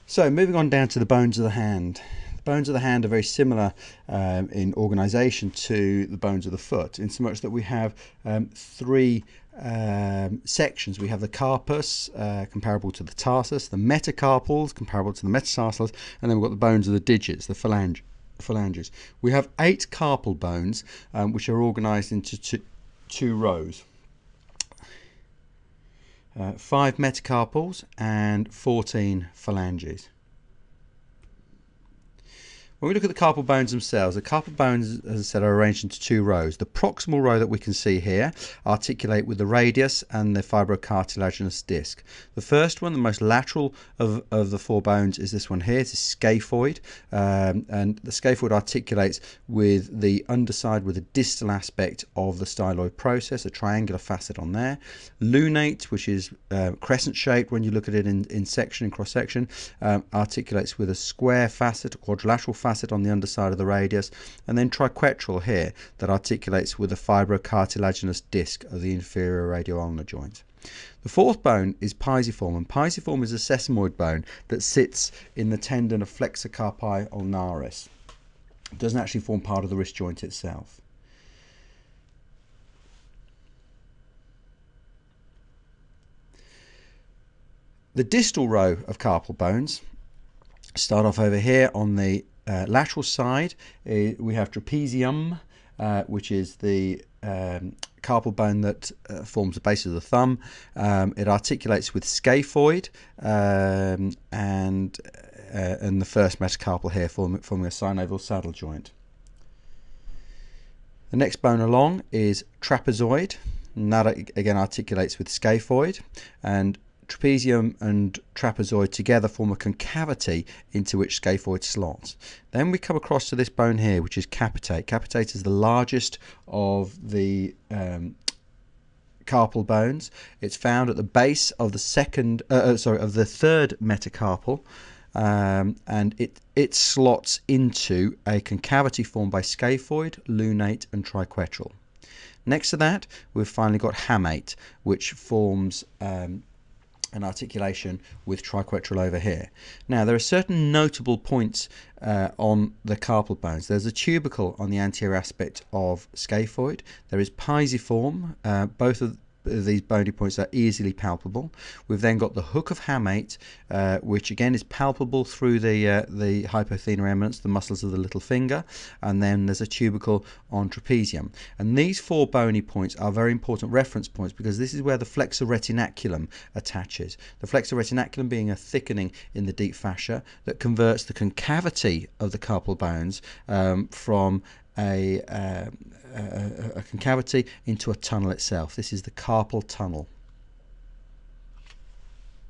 So moving on down to the bones of the hand. The bones of the hand are very similar in organisation to the bones of the foot, in so much that we have three sections. We have the carpus, comparable to the tarsus, the metacarpals, comparable to the metatarsals, and then we've got the bones of the digits, the phalanges. We have 8 carpal bones, which are organised into two rows. 5 metacarpals and 14 phalanges. When we look at the carpal bones themselves, the carpal bones, as I said, are arranged into 2 rows. The proximal row that we can see here articulate with the radius and the fibrocartilaginous disc. The first one, the most lateral of the 4 bones, is this one here. It's a scaphoid, and the scaphoid articulates with the underside with the distal aspect of the styloid process, a triangular facet on there. Lunate, which is crescent shaped when you look at it in section and cross section, articulates with a square facet, a quadrilateral facet on the underside of the radius, and then triquetral here that articulates with the fibrocartilaginous disc of the inferior radioulnar joint. The 4th bone is pisiform, and pisiform is a sesamoid bone that sits in the tendon of flexor carpi ulnaris. It doesn't actually form part of the wrist joint itself. The distal row of carpal bones start off over here on the lateral side. We have trapezium, which is the carpal bone that forms the base of the thumb. It articulates with scaphoid and the first metacarpal here forming a synovial saddle joint. The next bone along is trapezoid, and that again articulates with scaphoid, and trapezium and trapezoid together form a concavity into which scaphoid slots. Then we come across to this bone here, which is capitate. Capitate is the largest of the carpal bones. It's found at the base of the third metacarpal, and it slots into a concavity formed by scaphoid, lunate, and triquetral. Next to that, we've finally got hamate, which forms an articulation with triquetral over here. Now, there are certain notable points on the carpal bones. There's a tubercle on the anterior aspect of scaphoid. There is pisiform. Both of these bony points are easily palpable. We've then got the hook of hamate, which again is palpable through the hypothenar eminence, the muscles of the little finger, and then there's a tubercle on trapezium. And these 4 bony points are very important reference points because this is where the flexor retinaculum attaches. The flexor retinaculum being a thickening in the deep fascia that converts the concavity of the carpal bones from a concavity into a tunnel itself. This is the carpal tunnel.